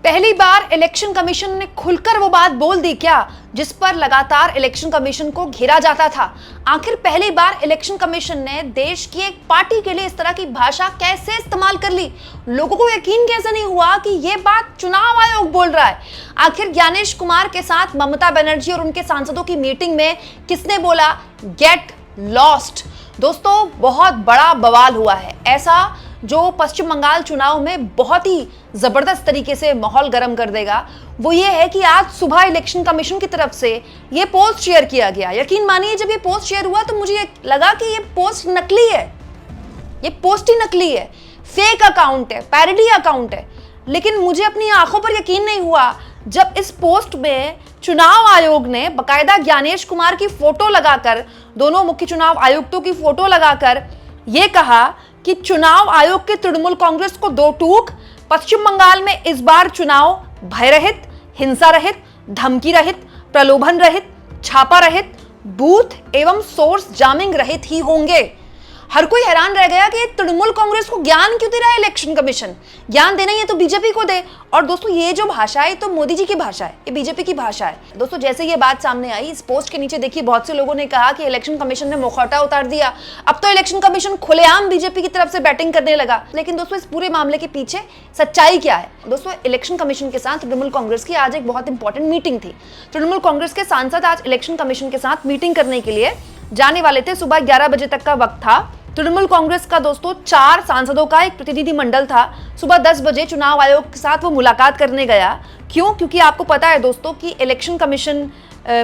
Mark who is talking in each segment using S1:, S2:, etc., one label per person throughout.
S1: पहली बार election commission ने खुलकर वो बात बोल दी क्या जिस पर लगातार इलेक्शन कमीशन को घेरा जाता था। आखिर पहली बार इलेक्शन कमीशन ने देश की एक पार्टी के लिए इस तरह की भाषा कैसे इस्तेमाल कर ली। लोगों को यकीन कैसे नहीं हुआ कि ये बात चुनाव आयोग बोल रहा है। आखिर ज्ञानेश कुमार के साथ ममता बनर्जी और उनके सांसदों की मीटिंग में किसने बोला गेट लॉस्ट। दोस्तों, बहुत बड़ा बवाल हुआ है ऐसा जो पश्चिम बंगाल चुनाव में बहुत ही जबरदस्त तरीके से माहौल गर्म कर देगा। वो ये है कि आज सुबह इलेक्शन कमीशन की तरफ से ये पोस्ट शेयर किया गया। यकीन मानिए, जब ये पोस्ट शेयर हुआ तो मुझे लगा कि ये पोस्ट नकली है, ये पोस्ट ही नकली है, फेक अकाउंट है, पैरोडी अकाउंट है। लेकिन मुझे अपनी आंखों पर यकीन नहीं हुआ जब इस पोस्ट में चुनाव आयोग ने बाकायदा ज्ञानेश कुमार की फोटो लगाकर, दोनों मुख्य चुनाव आयुक्तों की फोटो लगाकर ये कहा कि चुनाव आयोग के तृणमूल कांग्रेस को दो टूक, पश्चिम बंगाल में इस बार चुनाव भय रहित, हिंसा रहित, धमकी रहित, प्रलोभन रहित, छापा रहित, बूथ एवं सोर्स जामिंग रहित ही होंगे। हर कोई हैरान रह गया कि तृणमूल कांग्रेस को ज्ञान क्यों दे रहा है इलेक्शन कमीशन। ज्ञान देना ही है तो बीजेपी को दे। और दोस्तों, ये जो भाषा है तो मोदी जी की भाषा है, ये बीजेपी की भाषा है। दोस्तों, जैसे ये बात सामने आई, इस पोस्ट के नीचे देखिए बहुत से लोगों ने कहा कि इलेक्शन कमीशन ने मुखौटा उतार दिया, अब तो इलेक्शन कमीशन खुलेआम बीजेपी की तरफ से बैटिंग करने लगा। लेकिन दोस्तों, इस पूरे मामले के पीछे सच्चाई क्या है? दोस्तों, इलेक्शन कमीशन के साथ तृणमूल कांग्रेस की आज एक बहुत इंपॉर्टेंट मीटिंग थी। तृणमूल कांग्रेस के सांसद आज इलेक्शन कमीशन के साथ मीटिंग करने के लिए जाने वाले थे। सुबह 11 बजे तक का वक्त था। तृणमूल कांग्रेस का दोस्तों 4 सांसदों का एक प्रतिनिधि मंडल था। सुबह 10 बजे चुनाव आयोग के साथ वो मुलाकात करने गया। क्यों? क्योंकि आपको पता है दोस्तों कि इलेक्शन कमीशन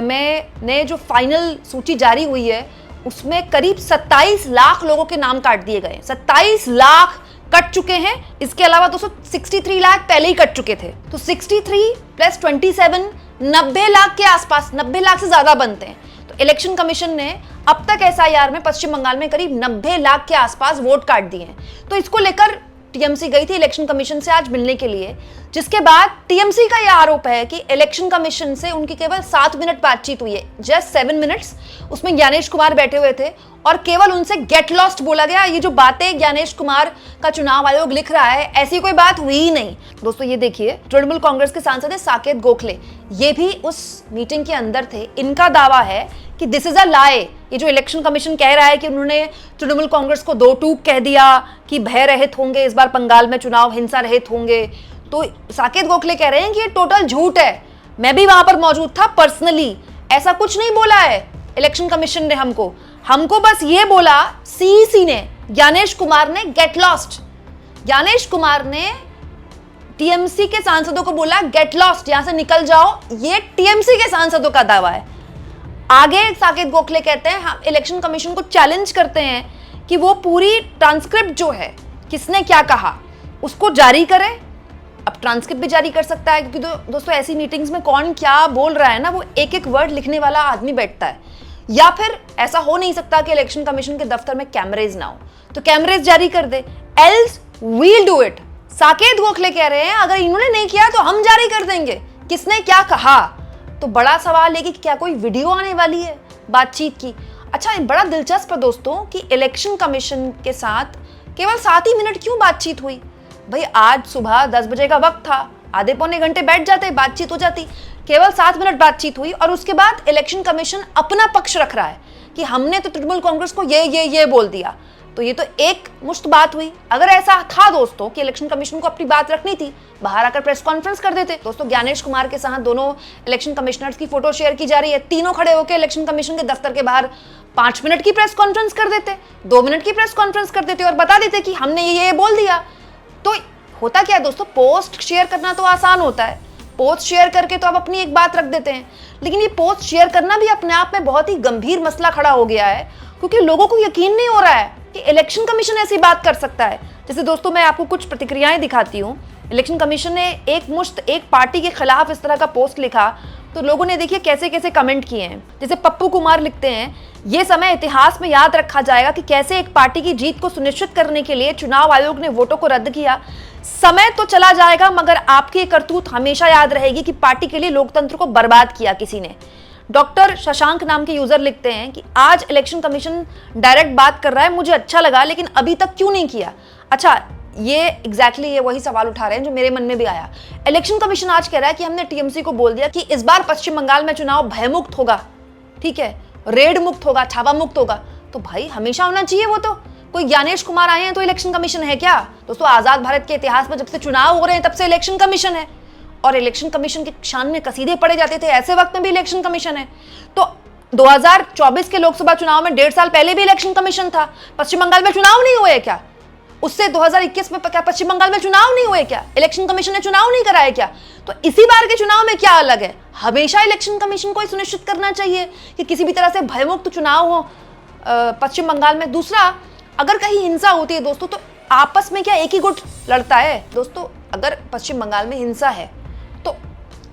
S1: में जो फाइनल सूची जारी हुई है उसमें करीब 27 लाख लोगों के नाम काट दिए गए। 27 लाख कट चुके हैं। इसके अलावा दोस्तों 63 लाख पहले ही कट चुके थे। तो 63 प्लस 27 90 लाख के आसपास, 90 लाख से ज्यादा बनते हैं। तो इलेक्शन कमीशन ने अब तक एसआईआर में पश्चिम बंगाल में करीब 90 लाख के आसपास वोट काट दिए हैं। तो इसको लेकर टीएमसी गई थी इलेक्शन कमीशन से आज मिलने के लिए, जिसके बाद टीएमसी का यह आरोप है कि इलेक्शन कमीशन से उनकी केवल 7 मिनट बातचीत हुई है, जस्ट 7 मिनट्स। उसमें ज्ञानेश कुमार बैठे हुए थे और केवल उनसे गेट लॉस्ट बोला गया। ये जो बातें ज्ञानेश कुमार का चुनाव आयोग लिख रहा है, ऐसी कोई बात हुई ही नहीं। दोस्तों, ये देखिए, तृणमूल कांग्रेस के सांसद है साकेत गोखले, ये भी उस मीटिंग के अंदर थे। इनका दावा है कि दिस इज अ लाई। ये जो इलेक्शन कमीशन कह रहा है कि उन्होंने तृणमूल कांग्रेस को दो टूक कह दिया कि भय रहित होंगे, इस बार बंगाल में चुनाव हिंसा रहित होंगे, तो साकेत गोखले कह रहे हैं कि ये टोटल झूठ है। मैं भी वहां पर मौजूद था पर्सनली, ऐसा कुछ नहीं बोला है इलेक्शन कमीशन ने हमको बस ये बोला सीईसी ने, ज्ञानेश कुमार ने गेट लॉस्ट। ज्ञानेश कुमार ने टीएमसी के सांसदों को बोला गेट लॉस्ट, यहां से निकल जाओ। ये टीएमसी के सांसदों का दावा है। आगे साकेत गोखले कहते हैं हम इलेक्शन कमीशन को चैलेंज करते हैं कि वो पूरी ट्रांसक्रिप्ट जो है किसने क्या कहा उसको जारी करे। अब ट्रांसक्रिप्ट भी जारी कर सकता है, क्योंकि दोस्तों ऐसी मीटिंग्स में कौन क्या बोल रहा है ना, वो एक एक वर्ड लिखने वाला आदमी बैठता है। या फिर ऐसा हो नहीं सकता कि इलेक्शन कमीशन के दफ्तर में कैमरेज ना हो, तो कैमरेज जारी कर दे, else we'll do it. Saket Gokhale कह रहे हैं अगर इन्होंने नहीं किया तो हम जारी कर देंगे, किसने क्या कहा। तो बड़ा सवाल है कि क्या कोई वीडियो आने वाली है बातचीत की। अच्छा, बड़ा दिलचस्प है दोस्तों कि इलेक्शन कमीशन के साथ केवल 7 ही मिनट क्यों बातचीत हुई। भाई, आज सुबह 10 बजे का वक्त था, आधे पौने घंटे बैठ जाते, बातचीत हो जाती। केवल 7 मिनट बातचीत हुई और उसके बाद इलेक्शन कमीशन अपना पक्ष रख रहा है कि हमने तो तृणमूल कांग्रेस को ये बोल दिया। तो ये तो एक मुश्त बात हुई। अगर ऐसा था दोस्तों कि इलेक्शन कमीशन को अपनी बात रखनी थी, बाहर आकर प्रेस कॉन्फ्रेंस कर देते। दोस्तों, ज्ञानेश कुमार के साथ दोनों इलेक्शन कमिश्नर्स की फोटो शेयर की जा रही है। तीनों खड़े होकर इलेक्शन कमीशन के दफ्तर के बाहर 5 मिनट की प्रेस कॉन्फ्रेंस कर देते, 2 मिनट की प्रेस कॉन्फ्रेंस कर देते और बता देते कि हमने ये बोल दिया। तो होता क्या है दोस्तों, पोस्ट शेयर करना तो आसान होता है, पोस्ट शेयर करके तो आप अपनी एक बात रख देते हैं। लेकिन ये पोस्ट शेयर करना भी अपने आप में बहुत ही गंभीर मसला खड़ा हो गया है, क्योंकि लोगों को यकीन नहीं हो रहा है कि इलेक्शन कमीशन ऐसी बात कर सकता है। जैसे दोस्तों, मैं आपको कुछ प्रतिक्रियाएं दिखाती हूँ। इलेक्शन कमीशन ने एक पार्टी के खिलाफ इस तरह का पोस्ट लिखा तो लोगों ने देखिए कैसे कैसे कमेंट किए हैं। जैसे पप्पू कुमार लिखते हैं, ये समय इतिहास में याद रखा जाएगा कि कैसे एक पार्टी की जीत को सुनिश्चित करने के लिए चुनाव आयोग ने वोटों को रद्द किया। समय तो चला जाएगा मगर आपकी करतूत हमेशा याद रहेगी कि पार्टी के लिए लोकतंत्र को बर्बाद किया किसी ने। डॉक्टर शशांक नाम के यूजर लिखते हैं कि आज इलेक्शन कमीशन डायरेक्ट बात कर रहा है, मुझे अच्छा लगा, लेकिन अभी तक क्यों नहीं किया। अच्छा, ये एग्जैक्टली ये वही सवाल उठा रहे हैं जो मेरे मन में भी आया। इलेक्शन कमीशन आज कह रहा है कि हमने टीएमसी को बोल दिया कि इस बार पश्चिम बंगाल में चुनाव भयमुक्त होगा, ठीक है, रेड मुक्त होगा, छापा मुक्त होगा। तो भाई हमेशा होना चाहिए वो तो। कोई ज्ञानेश कुमार आए हैं तो इलेक्शन कमीशन है क्या? दोस्तों आजाद भारत के इतिहास में जब से चुनाव हो रहे हैं तब से इलेक्शन कमीशन है, और इलेक्शन कमीशन के शान में कसीदे पड़े जाते थे, ऐसे वक्त में भी इलेक्शन कमीशन है। तो 2024 के लोकसभा चुनाव में 1.5 साल पहले भी इलेक्शन कमीशन था। पश्चिम बंगाल में चुनाव नहीं हुए क्या? उससे 2021 में क्या पश्चिम बंगाल में चुनाव नहीं हुए क्या? इलेक्शन कमीशन ने चुनाव नहीं कराए क्या? तो इसी बार के चुनाव में क्या अलग है? हमेशा इलेक्शन कमीशन को सुनिश्चित करना चाहिए कि किसी भी तरह से भयमुक्त चुनाव हो पश्चिम बंगाल में। दूसरा, अगर कहीं हिंसा होती है दोस्तों तो आपस में क्या एक ही गुट लड़ता है? दोस्तों अगर पश्चिम बंगाल में हिंसा है तो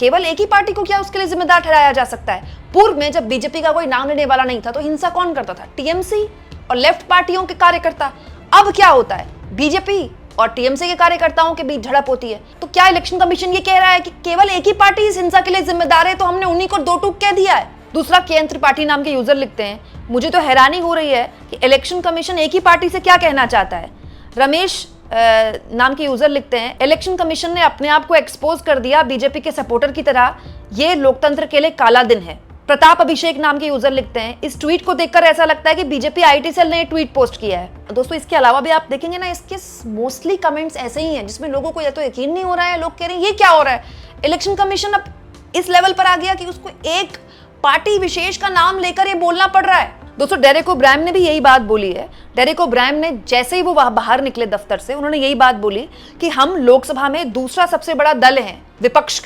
S1: केवल एक ही पार्टी को क्या उसके लिए जिम्मेदार ठहराया जा सकता है? पूर्व में जब बीजेपी का कोई नाम लेने वाला नहीं था तो हिंसा कौन करता था? टीएमसी और लेफ्ट पार्टियों के कार्यकर्ता। अब क्या होता है? बीजेपी और टीएमसी के कार्यकर्ताओं के बीच झड़प होती है। तो क्या इलेक्शन कमीशन ये कह रहा है कि केवल एक ही पार्टी इस हिंसा के लिए जिम्मेदार है, तो हमने उन्हीं को दो टूक कह दिया है? दूसरा, केंद्र त्रिपाठी नाम के यूजर लिखते हैं, मुझे तो हैरानी हो रही है कि इलेक्शन कमीशन एक ही पार्टी से क्या कहना चाहता है। रमेश नाम के यूजर लिखते हैं, इलेक्शन कमीशन ने अपने आप को एक्सपोज कर दिया बीजेपी के सपोर्टर की तरह, ये लोकतंत्र के लिए काला दिन है। प्रताप अभिषेक नाम के यूजर लिखते हैं, इस ट्वीट को देखकर ऐसा लगता है कि बीजेपी आईटी सेल ने ट्वीट पोस्ट किया है। दोस्तों इसके अलावा भी आप देखेंगे ना, इसके मोस्टली कमेंट्स ऐसे ही हैं जिसमें लोगों को या तो यकीन नहीं हो रहा है, लोग कह रहे हैं ये क्या हो रहा है। इलेक्शन कमीशन अब इस लेवल पर आ गया कि उसको एक पार्टी विशेष का नाम लेकर ये बोलना पड़ रहा है। दोस्तों डेरेक ओब्रायन ने भी यही बात बोली है। डेरेक ओब्रायन ने जैसे ही वो बाहर निकले दफ्तर से, उन्होंने यही बात बोली कि हम लोकसभा में दूसरा सबसे बड़ा दल हैं, विपक्ष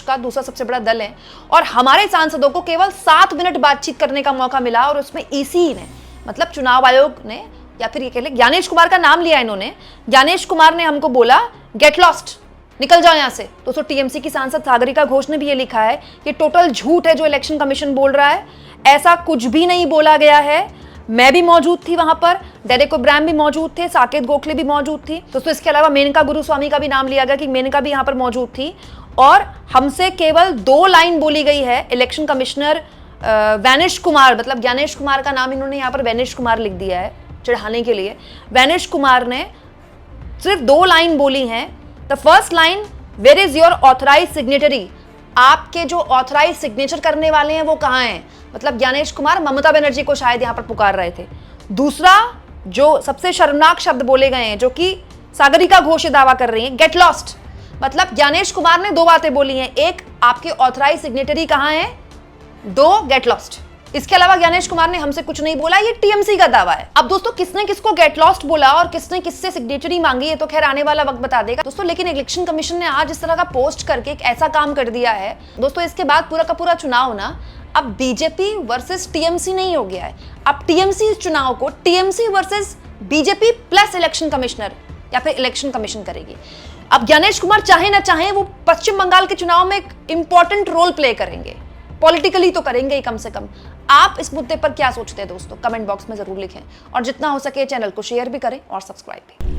S1: का दूसरा सबसे बड़ा दल है, और हमारे सांसदों को केवल 7 मिनट बातचीत करने का मौका मिला, और उसमें ईसी ने, मतलब चुनाव आयोग ने, या फिर ये कह ले ज्ञानेश कुमार का नाम लिया इन्होंने, ज्ञानेश कुमार ने हमको बोला गेट लॉस्ट, निकल जाओ यहां से। दोस्तों टीएमसी की सांसद सागरिका घोष ने भी ये लिखा है कि टोटल झूठ है जो इलेक्शन कमीशन बोल रहा है, ऐसा कुछ भी नहीं बोला गया है। मैं भी मौजूद थी वहां पर, डेरेक ओब्रायन भी मौजूद थे, साकेत गोखले भी मौजूद थी। दोस्तों इसके अलावा मेनका गुरुस्वामी का भी नाम लिया गया कि मेनका भी यहाँ पर मौजूद थी, और हमसे केवल 2 लाइन बोली गई है। इलेक्शन कमिश्नर वैनिश कुमार, मतलब ज्ञानेश कुमार का नाम इन्होंने यहाँ पर वैनिश कुमार लिख दिया है चढ़ाने के लिए। वैनिश कुमार ने सिर्फ 2 लाइन बोली हैं। The first line, where is your authorise signatory, आपके जो ऑथराइज सिग्नेचर करने वाले हैं वो कहाँ हैं? मतलब ज्ञानेश कुमार ममता बनर्जी को शायद यहाँ पर पुकार रहे थे। दूसरा जो सबसे शर्मनाक शब्द बोले गए हैं, जो कि सागरिका घोष दावा कर रही हैं, गेट लॉस्ट, मतलब ज्ञानेश कुमार ने 2 बातें बोली हैं, एक आपके ऑथराइज सिग्नेटरी कहाँ है, 2 गेट लॉस्ट। इसके अलावा ज्ञानेश कुमार ने हमसे कुछ नहीं बोला, ये टीएमसी का दावा है। अब दोस्तों किसने किसको गेट लॉस्ट बोला और किसने किससे सिग्नेचरी मांगी है तो खैर आने वाला वक्त बता देगा दोस्तों। लेकिन इलेक्शन कमीशन ने आज इस तरह का पोस्ट करके एक ऐसा काम कर दिया है दोस्तों, इसके बाद पूरा का पूरा चुनाव ना अब बीजेपी वर्सेस टीएमसी नहीं हो गया है। अब टीएमसी इस चुनाव को TMC versus BJP plus election commissioner या फिर इलेक्शन कमीशन करेगी। अब ज्ञानेश कुमार चाहे ना चाहे वो पश्चिम बंगाल के चुनाव में एक इंपॉर्टेंट रोल प्ले करेंगे, पॉलिटिकली तो करेंगे ही कम से कम। आप इस मुद्दे पर क्या सोचते हैं दोस्तों? कमेंट बॉक्स में जरूर लिखें, और जितना हो सके चैनल को शेयर भी करें और सब्सक्राइब भी।